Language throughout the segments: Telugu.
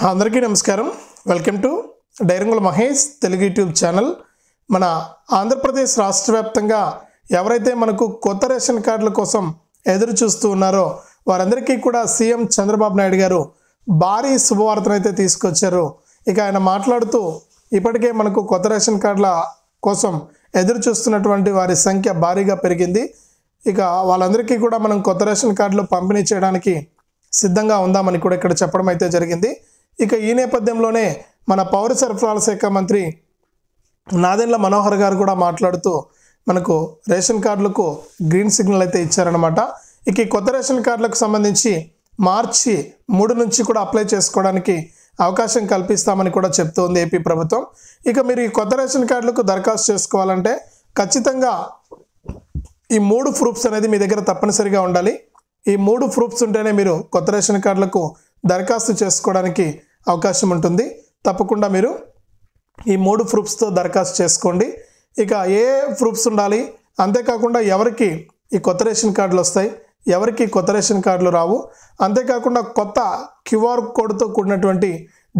అందరికీ నమస్కారం. వెల్కమ్ టు డైరంగుల మహేష్ తెలుగు యూట్యూబ్ ఛానల్. మన ఆంధ్రప్రదేశ్ రాష్ట్ర వ్యాప్తంగా ఎవరైతే మనకు కొత్త రేషన్ కార్డుల కోసం ఎదురు చూస్తూ ఉన్నారో వారందరికీ కూడా సీఎం చంద్రబాబు నాయుడు గారు భారీ శుభవార్తను అయితే తీసుకొచ్చారు. ఇక ఆయన మాట్లాడుతూ ఇప్పటికే మనకు కొత్త రేషన్ కార్డుల కోసం ఎదురు చూస్తున్నటువంటి వారి సంఖ్య భారీగా పెరిగింది. ఇక వాళ్ళందరికీ కూడా మనం కొత్త రేషన్ కార్డులు పంపిణీ చేయడానికి సిద్ధంగా ఉందామని కూడా ఇక్కడ చెప్పడం అయితే జరిగింది. ఇక ఈ నేపథ్యంలోనే మన పౌర సరఫరాల శాఖ మంత్రి నాదెండ్ల మనోహర్ గారు కూడా మాట్లాడుతూ మనకు రేషన్ కార్డులకు గ్రీన్ సిగ్నల్ అయితే ఇచ్చారనమాట. ఇక ఈ కొత్త రేషన్ కార్డులకు సంబంధించి మార్చి 3 నుంచి కూడా అప్లై చేసుకోవడానికి అవకాశం కల్పిస్తామని కూడా చెప్తోంది ఏపీ ప్రభుత్వం. ఇక మీరు ఈ కొత్త రేషన్ కార్డులకు దరఖాస్తు చేసుకోవాలంటే ఖచ్చితంగా ఈ 3 ప్రూఫ్స్ అనేది మీ దగ్గర తప్పనిసరిగా ఉండాలి. ఈ 3 ప్రూఫ్స్ ఉంటేనే మీరు కొత్త రేషన్ కార్డులకు దరఖాస్తు చేసుకోవడానికి అవకాశం ఉంటుంది. తప్పకుండా మీరు ఈ 3 ప్రూఫ్స్తో దరఖాస్తు చేసుకోండి. ఇక ఏ ప్రూఫ్స్ ఉండాలి, అంతేకాకుండా ఎవరికి ఈ కొత్త రేషన్ కార్డులు వస్తాయి, ఎవరికి కొత్త రేషన్ కార్డులు రావు, అంతేకాకుండా కొత్త క్యూఆర్ కోడ్తో కూడినటువంటి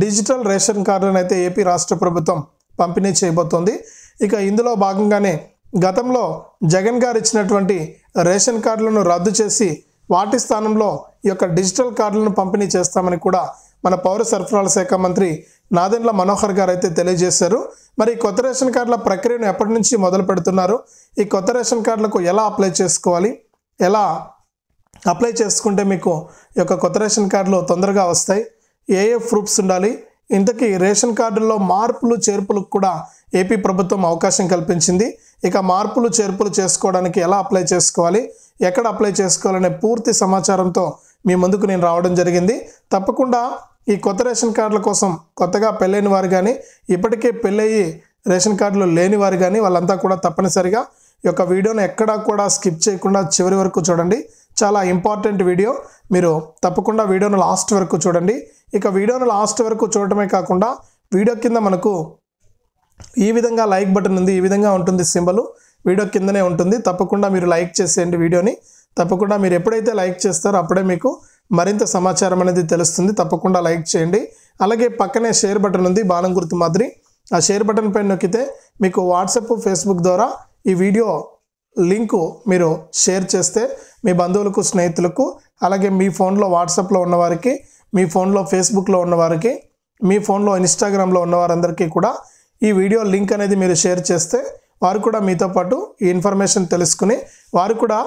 డిజిటల్ రేషన్ కార్డులను అయితే ఏపీ రాష్ట్ర ప్రభుత్వం పంపిణీ చేయబోతోంది. ఇక ఇందులో భాగంగానే గతంలో జగన్ గారు ఇచ్చినటువంటి రేషన్ కార్డులను రద్దు చేసి వాటి స్థానంలో ఈ యొక్క డిజిటల్ కార్డులను పంపిణీ చేస్తామని కూడా మన పౌర సరఫరాల శాఖ మంత్రి నాదెండ్ల మనోహర్ గారు అయితే తెలియజేశారు. మరి కొత్త రేషన్ కార్డుల ప్రక్రియను ఎప్పటి నుంచి మొదలు పెడుతున్నారు, ఈ కొత్త రేషన్ కార్డులకు ఎలా అప్లై చేసుకోవాలి, ఎలా అప్లై చేసుకుంటే మీకు ఈ యొక్క కొత్త రేషన్ కార్డులు తొందరగా వస్తాయి, ఏ ప్రూఫ్స్ ఉండాలి, ఇంతకీ రేషన్ కార్డుల్లో మార్పులు చేర్పులకు కూడా ఏపీ ప్రభుత్వం అవకాశం కల్పించింది. ఇక మార్పులు చేర్పులు చేసుకోవడానికి ఎలా అప్లై చేసుకోవాలి, ఎక్కడ అప్లై చేసుకోవాలనే పూర్తి సమాచారంతో మీ ముందుకు నేను రావడం జరిగింది. తప్పకుండా ఈ కొత్త రేషన్ కార్డుల కోసం కొత్తగా పెళ్ళైన వారు కానీ ఇప్పటికే పెళ్ళయి రేషన్ కార్డులు లేని వారు కానీ వాళ్ళంతా కూడా తప్పనిసరిగా ఈ యొక్క వీడియోను ఎక్కడా కూడా స్కిప్ చేయకుండా చివరి వరకు చూడండి. చాలా ఇంపార్టెంట్ వీడియో, మీరు తప్పకుండా వీడియోను లాస్ట్ వరకు చూడండి. ఇక వీడియోను లాస్ట్ వరకు చూడటమే కాకుండా వీడియో కింద మనకు ఈ విధంగా లైక్ బటన్ ఉంది, ఈ విధంగా ఉంటుంది సింబల్, వీడియో కిందనే ఉంటుంది. తప్పకుండా మీరు లైక్ చేసేయండి వీడియోని. తప్పకుండా మీరు ఎప్పుడైతే లైక్ చేస్తారో అప్పుడే మీకు మరింత సమాచారం అనేది తెలుస్తుంది. తప్పకుండా లైక్ చేయండి. అలాగే పక్కనే షేర్ బటన్ ఉంది, బాణం గుర్తు మాదిరి. ఆ షేర్ బటన్ పైన నొక్కితే మీకు వాట్సాప్, ఫేస్బుక్ ద్వారా ఈ వీడియో లింకు మీరు షేర్ చేస్తే మీ బంధువులకు, స్నేహితులకు, అలాగే మీ ఫోన్లో వాట్సాప్లో ఉన్నవారికి, మీ ఫోన్లో ఫేస్బుక్లో ఉన్నవారికి, మీ ఫోన్లో ఇన్స్టాగ్రామ్లో ఉన్నవారందరికీ కూడా ఈ వీడియో లింక్ అనేది మీరు షేర్ చేస్తే వారు కూడా మీతో పాటు ఈ ఇన్ఫర్మేషన్ తెలుసుకుని వారు కూడా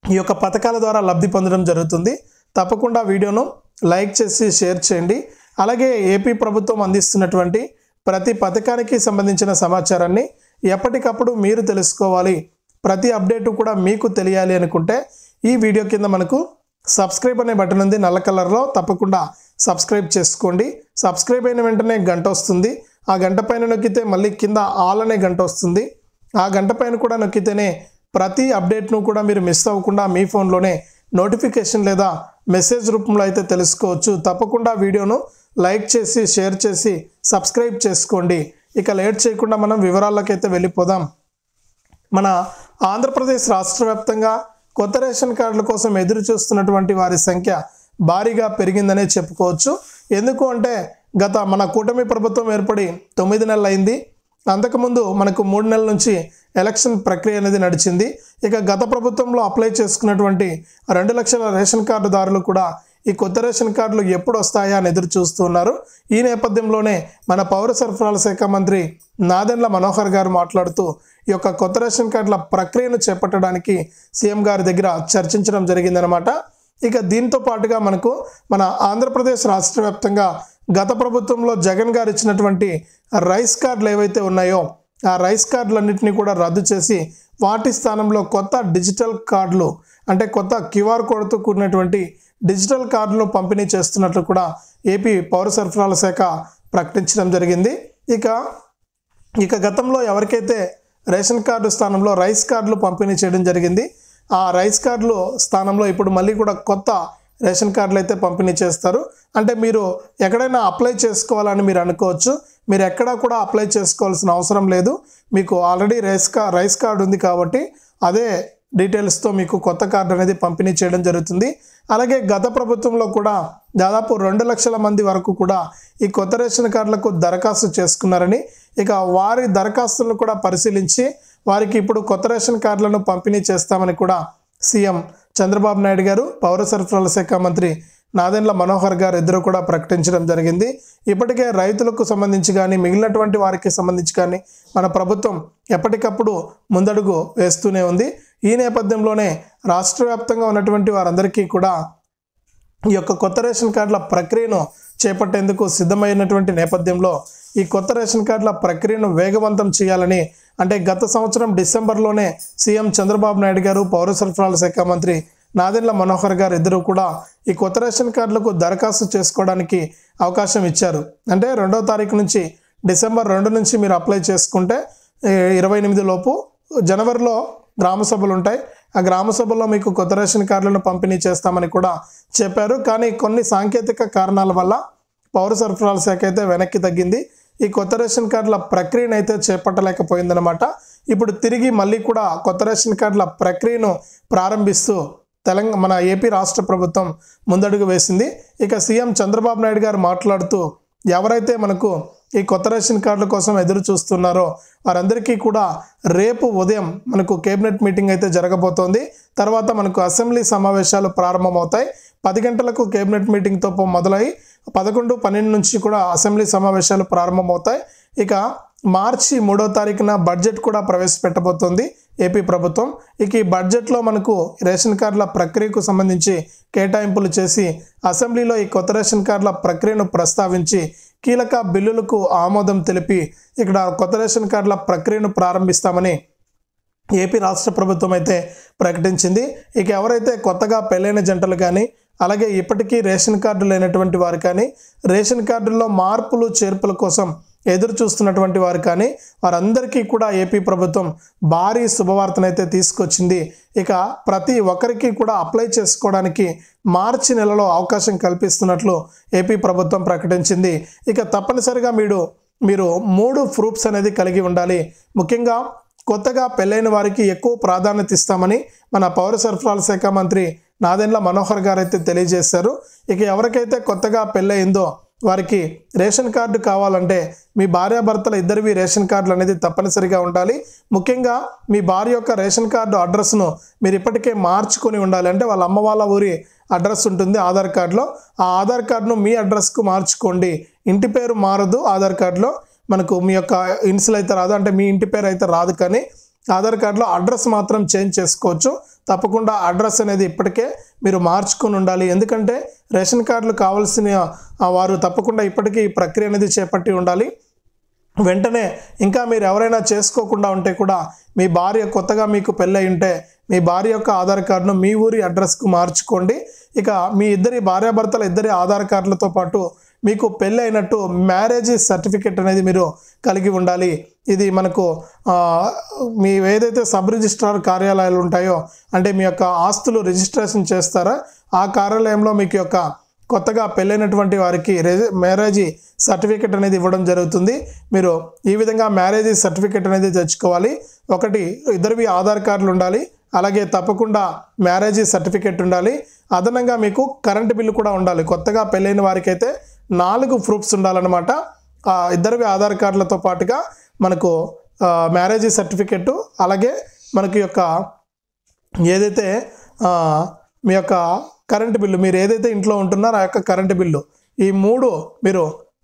ఈ యొక్క పథకాల ద్వారా లబ్ధి పొందడం జరుగుతుంది. తప్పకుండా వీడియోను లైక్ చేసి షేర్ చేయండి. అలాగే ఏపీ ప్రభుత్వం అందిస్తున్నటువంటి ప్రతి పథకానికి సంబంధించిన సమాచారాన్ని ఎప్పటికప్పుడు మీరు తెలుసుకోవాలి, ప్రతి అప్డేటు కూడా మీకు తెలియాలి అనుకుంటే ఈ వీడియో కింద మనకు సబ్స్క్రైబ్ అనే బటన్ ఉంది నల్ల కలర్లో. తప్పకుండా సబ్స్క్రైబ్ చేసుకోండి. సబ్స్క్రైబ్ అయిన వెంటనే గంట వస్తుంది. ఆ గంట పైన నొక్కితే మళ్ళీ కింద ఆల్ అనే గంట వస్తుంది. ఆ గంట పైన కూడా నొక్కితేనే ప్రతి అప్డేట్ను కూడా మీరు మిస్ అవ్వకుండా మీ ఫోన్లోనే నోటిఫికేషన్ లేదా మెసేజ్ రూపంలో అయితే తెలుసుకోవచ్చు. తప్పకుండా వీడియోను లైక్ చేసి షేర్ చేసి సబ్స్క్రైబ్ చేసుకోండి. ఇక లేట్ చేయకుండా మనం వివరాలకైతే వెళ్ళిపోదాం. మన ఆంధ్రప్రదేశ్ రాష్ట్ర వ్యాప్తంగా కొత్త రేషన్ కార్డుల కోసం ఎదురు చూస్తున్నటువంటి వారి సంఖ్య భారీగా పెరిగిందనే చెప్పుకోవచ్చు. ఎందుకు అంటే గత మన కూటమి ప్రభుత్వం ఏర్పడి 9 నెలలు అయింది. అంతకుముందు మనకు 3 నెలల నుంచి ఎలక్షన్ ప్రక్రియ అనేది నడిచింది. ఇక గత ప్రభుత్వంలో అప్లై చేసుకున్నటువంటి 2 లక్షల రేషన్ కార్డుదారులు కూడా ఈ కొత్త రేషన్ కార్డులు ఎప్పుడు వస్తాయా అని ఎదురు చూస్తున్నారు. ఈ నేపథ్యంలోనే మన పౌర సరఫరాల శాఖ మంత్రి నాదెండ్ల మనోహర్ గారు మాట్లాడుతూ ఈ యొక్క కొత్త రేషన్ కార్డుల ప్రక్రియను చేపట్టడానికి సీఎం గారి దగ్గర చర్చించడం జరిగిందనమాట. ఇక దీంతో పాటుగా మనకు మన ఆంధ్రప్రదేశ్ రాష్ట్ర వ్యాప్తంగా గత ప్రభుత్వంలో జగన్ గారు ఇచ్చినటువంటి రైస్ కార్డులు ఏవైతే ఉన్నాయో ఆ రైస్ కార్డులన్నింటినీ కూడా రద్దు చేసి వాటి స్థానంలో కొత్త డిజిటల్ కార్డులు, అంటే కొత్త క్యూఆర్ కోడ్తో కూడినటువంటి డిజిటల్ కార్డులు పంపిణీ చేస్తున్నట్లు కూడా ఏపీ పౌర సరఫరాల శాఖ ప్రకటించడం జరిగింది. ఇక గతంలో ఎవరికైతే రేషన్ కార్డు స్థానంలో రైస్ కార్డులు పంపిణీ చేయడం జరిగింది, ఆ రైస్ కార్డులు స్థానంలో ఇప్పుడు మళ్ళీ కూడా కొత్త రేషన్ కార్డులు అయితే పంపిణీ చేస్తారు. అంటే మీరు ఎక్కడైనా అప్లై చేసుకోవాలని మీరు అనుకోవచ్చు. మీరు ఎక్కడా కూడా అప్లై చేసుకోవాల్సిన అవసరం లేదు. మీకు ఆల్రెడీ రైస్ కార్డు ఉంది కాబట్టి అదే డీటెయిల్స్తో మీకు కొత్త కార్డు అనేది పంపిణీ చేయడం జరుగుతుంది. అలాగే గత ప్రభుత్వంలో కూడా దాదాపు 2 లక్షల మంది వరకు కూడా ఈ కొత్త రేషన్ కార్డులకు దరఖాస్తు చేసుకున్నారని, ఇక వారి దరఖాస్తులను కూడా పరిశీలించి వారికి ఇప్పుడు కొత్త రేషన్ కార్డులను పంపిణీ చేస్తామని కూడా సీఎం చంద్రబాబు నాయుడు గారు, పౌర సరఫరాల శాఖ మంత్రి నాదెండ్ల మనోహర్ గారు ఇద్దరు కూడా ప్రకటించడం జరిగింది. ఇప్పటికే రైతులకు సంబంధించి కానీ మిగిలినటువంటి వారికి సంబంధించి కానీ మన ప్రభుత్వం ఎప్పటికప్పుడు ముందడుగు వేస్తూనే ఉంది. ఈ నేపథ్యంలోనే రాష్ట్ర వ్యాప్తంగా ఉన్నటువంటి వారందరికీ కూడా ఈ యొక్క కొత్త రేషన్ కార్డుల ప్రక్రియను చేపట్టేందుకు సిద్ధమైనటువంటి నేపథ్యంలో ఈ కొత్త రేషన్ కార్డుల ప్రక్రియను వేగవంతం చేయాలని, అంటే గత సంవత్సరం డిసెంబర్లోనే సీఎం చంద్రబాబు నాయుడు గారు, పౌర సరఫరాల శాఖ మంత్రి నాదెండ్ల మనోహర్ గారు ఇద్దరు కూడా ఈ కొత్త రేషన్ కార్డులకు దరఖాస్తు చేసుకోవడానికి అవకాశం ఇచ్చారు. అంటే 2వ తారీఖు నుంచి డిసెంబర్ 2 నుంచి మీరు అప్లై చేసుకుంటే 28 లోపు జనవరిలో గ్రామ సభలు ఉంటాయి. ఆ గ్రామ సభల్లో మీకు కొత్త రేషన్ కార్డులను పంపిణీ చేస్తామని కూడా చెప్పారు. కానీ కొన్ని సాంకేతిక కారణాల వల్ల పౌర సరఫరాల శాఖ అయితే వెనక్కి తగ్గింది. ఈ కొత్త రేషన్ కార్డుల ప్రక్రియను అయితే చేపట్టలేకపోయిందనమాట. ఇప్పుడు తిరిగి మళ్ళీ కూడా కొత్త రేషన్ కార్డుల ప్రక్రియను ప్రారంభిస్తూ మన ఏపీ రాష్ట్ర ప్రభుత్వం ముందడుగు వేసింది. ఇక సీఎం చంద్రబాబు నాయుడు గారు మాట్లాడుతూ ఎవరైతే మనకు ఈ కొత్త రేషన్ కార్డుల కోసం ఎదురు చూస్తున్నారో వారందరికీ కూడా రేపు ఉదయం మనకు కేబినెట్ మీటింగ్ అయితే జరగబోతోంది. తర్వాత మనకు అసెంబ్లీ సమావేశాలు ప్రారంభమవుతాయి. 10 గంటలకు కేబినెట్ మీటింగ్తో మొదలై 11, 12 నుంచి కూడా అసెంబ్లీ సమావేశాలు ప్రారంభమవుతాయి. ఇక మార్చి 3వ తారీఖున బడ్జెట్ కూడా ప్రవేశపెట్టబోతోంది ఏపీ ప్రభుత్వం. ఇక ఈ బడ్జెట్లో మనకు రేషన్ కార్డుల ప్రక్రియకు సంబంధించి కేటాయింపులు చేసి అసెంబ్లీలో ఈ కొత్త రేషన్ కార్డుల ప్రక్రియను ప్రస్తావించి కీలక బిల్లులకు ఆమోదం తెలిపి ఇక్కడ కొత్త రేషన్ కార్డుల ప్రక్రియను ప్రారంభిస్తామని ఏపీ రాష్ట్ర ప్రభుత్వం అయితే ప్రకటించింది. ఇక ఎవరైతే కొత్తగా పెళ్ళైన జంటలు కానీ, అలాగే ఇప్పటికీ రేషన్ కార్డు లేనటువంటి వారు కానీ, రేషన్ కార్డుల్లో మార్పులు చేర్పుల కోసం ఎదురు చూస్తున్నటువంటి వారు కానీ వారందరికీ కూడా ఏపీ ప్రభుత్వం భారీ శుభవార్తనైతే తీసుకొచ్చింది. ఇక ప్రతి ఒక్కరికి కూడా అప్లై చేసుకోవడానికి మార్చి నెలలో అవకాశం కల్పిస్తున్నట్లు ఏపీ ప్రభుత్వం ప్రకటించింది. ఇక తప్పనిసరిగా మీరు 3 ప్రూఫ్స్ అనేది కలిగి ఉండాలి. ముఖ్యంగా కొత్తగా పెళ్ళైన వారికి ఎక్కువ ప్రాధాన్యత ఇస్తామని మన పౌర సరఫరాల శాఖ మంత్రి నాదెండ్ల మనోహర్ గారు అయితే తెలియజేశారు. ఇక ఎవరికైతే కొత్తగా పెళ్ళయిందో వారికి రేషన్ కార్డు కావాలంటే మీ భార్యాభర్తల ఇద్దరివి రేషన్ కార్డులు అనేది తప్పనిసరిగా ఉండాలి. ముఖ్యంగా మీ భార్య యొక్క రేషన్ కార్డు అడ్రస్ను మీరు ఇప్పటికే మార్చుకొని ఉండాలి. అంటే వాళ్ళ అమ్మ వాళ్ళ ఊరి అడ్రస్ ఉంటుంది ఆధార్ కార్డులో, ఆ ఆధార్ కార్డును మీ అడ్రస్కు మార్చుకోండి. ఇంటి పేరు మారదు ఆధార్ కార్డులో, మనకు మీ యొక్క ఇన్సిల్ అయితే రాదు, అంటే మీ ఇంటి పేరు అయితే రాదు, కానీ ఆధార్ కార్డులో అడ్రస్ మాత్రం చేంజ్ చేసుకోవచ్చు. తప్పకుండా అడ్రస్ అనేది ఇప్పటికే మీరు మార్చుకొని ఉండాలి. ఎందుకంటే రేషన్ కార్డులు కావాల్సిన వారు తప్పకుండా ఇప్పటికీ ఈ ప్రక్రియ అనేది చేపట్టి ఉండాలి. వెంటనే ఇంకా మీరు ఎవరైనా చేసుకోకుండా ఉంటే కూడా మీ భార్య కొత్తగా మీకు పెళ్ళై ఉంటే మీ భార్య యొక్క ఆధార్ కార్డును మీ ఊరి అడ్రస్కు మార్చుకోండి. ఇక మీ ఇద్దరి భార్యాభర్తల ఇద్దరి ఆధార్ కార్డులతో పాటు మీకు పెళ్ళి అయినట్టు మ్యారేజ్ సర్టిఫికెట్ అనేది మీరు కలిగి ఉండాలి. ఇది మనకు మీ ఏదైతే సబ్ రిజిస్ట్రార్ కార్యాలయాలు ఉంటాయో, అంటే మీ యొక్క ఆస్తులు రిజిస్ట్రేషన్ చేస్తారా ఆ కార్యాలయంలో మీకు యొక్క కొత్తగా పెళ్ళైనటువంటి వారికి మ్యారేజ్ సర్టిఫికెట్ అనేది ఇవ్వడం జరుగుతుంది. మీరు ఈ విధంగా మ్యారేజ్ సర్టిఫికెట్ అనేది తెచ్చుకోవాలి. ఒకటి ఇద్దరివి ఆధార్ కార్డులు ఉండాలి, అలాగే తప్పకుండా మ్యారేజ్ సర్టిఫికెట్ ఉండాలి. అదనంగా మీకు కరెంటు బిల్లు కూడా ఉండాలి. కొత్తగా పెళ్ళైన వారికి అయితే 4 ప్రూఫ్స్ ఉండాలన్నమాట. ఇద్దరివి ఆధార్ కార్డులతో పాటుగా మనకు మ్యారేజ్ సర్టిఫికెట్, అలాగే మనకి యొక్క ఏదైతే మీ యొక్క కరెంటు బిల్లు, మీరు ఏదైతే ఇంట్లో ఉంటున్నారో ఆ యొక్క కరెంటు బిల్లు, ఈ 3 మీరు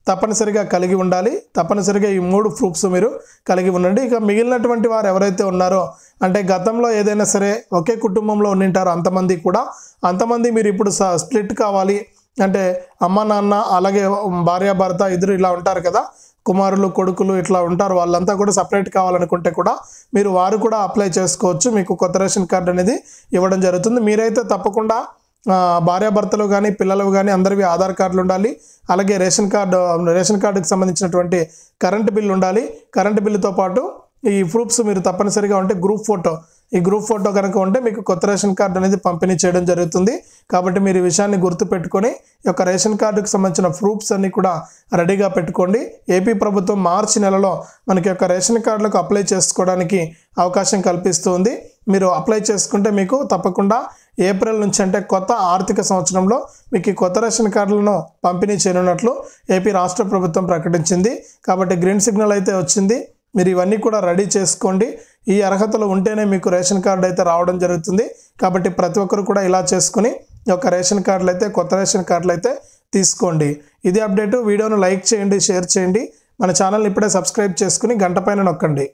తప్పనిసరిగా కలిగి ఉండాలి. తప్పనిసరిగా ఈ 3 ప్రూఫ్స్ మీరు కలిగి ఉండండి. ఇక మిగిలినటువంటి వారు ఎవరైతే ఉన్నారో, అంటే గతంలో ఏదైనా సరే ఒకే కుటుంబంలో ఉండింటారో అంతమంది మీరు ఇప్పుడు స్ప్లిట్ కావాలి అంటే అమ్మ నాన్న అలాగే భార్యాభర్త ఇద్దరు ఇలా ఉంటారు కదా, కుమారులు కొడుకులు ఇట్లా ఉంటారు, వాళ్ళంతా కూడా సపరేట్ కావాలనుకుంటే కూడా వారు కూడా అప్లై చేసుకోవచ్చు. మీకు కొత్త రేషన్ కార్డు అనేది ఇవ్వడం జరుగుతుంది. మీరైతే తప్పకుండా భార్యాభర్తలు కానీ పిల్లలు కానీ అందరివి ఆధార్ కార్డులు ఉండాలి. అలాగే రేషన్ కార్డుకి సంబంధించినటువంటి కరెంటు బిల్లు ఉండాలి. కరెంటు బిల్లుతో పాటు ఈ ప్రూఫ్స్ మీరు తప్పనిసరిగా ఉంటే గ్రూప్ ఫోటో కనుక ఉంటే మీకు కొత్త రేషన్ కార్డు అనేది పంపిణీ చేయడం జరుగుతుంది. కాబట్టి మీరు ఈ విషయాన్ని గుర్తుపెట్టుకొని ఈ యొక్క రేషన్ కార్డుకి సంబంధించిన ప్రూఫ్స్ అన్ని కూడా రెడీగా పెట్టుకోండి. ఏపీ ప్రభుత్వం మార్చి నెలలో మనకి యొక్క రేషన్ కార్డులకు అప్లై చేసుకోవడానికి అవకాశం కల్పిస్తుంది. మీరు అప్లై చేసుకుంటే మీకు తప్పకుండా ఏప్రిల్ నుంచి అంటే కొత్త ఆర్థిక సంవత్సరంలో మీకు ఈ కొత్త రేషన్ కార్డులను పంపిణీ చేయనున్నట్లు ఏపీ రాష్ట్ర ప్రభుత్వం ప్రకటించింది. కాబట్టి గ్రీన్ సిగ్నల్ అయితే వచ్చింది. మీరు ఇవన్నీ కూడా రెడీ చేసుకోండి. ఈ అర్హతలు ఉంటేనే మీకు రేషన్ కార్డు అయితే రావడం జరుగుతుంది. కాబట్టి ప్రతి ఒక్కరు కూడా ఇలా చేసుకుని ఈ యొక్క రేషన్ కార్డులు అయితే కొత్త రేషన్ కార్డులు అయితే తీసుకోండి. ఇది అప్డేటు. వీడియోను లైక్ చేయండి, షేర్ చేయండి. మన ఛానల్ని ఇప్పుడే సబ్స్క్రైబ్ చేసుకుని గంట పైన నొక్కండి.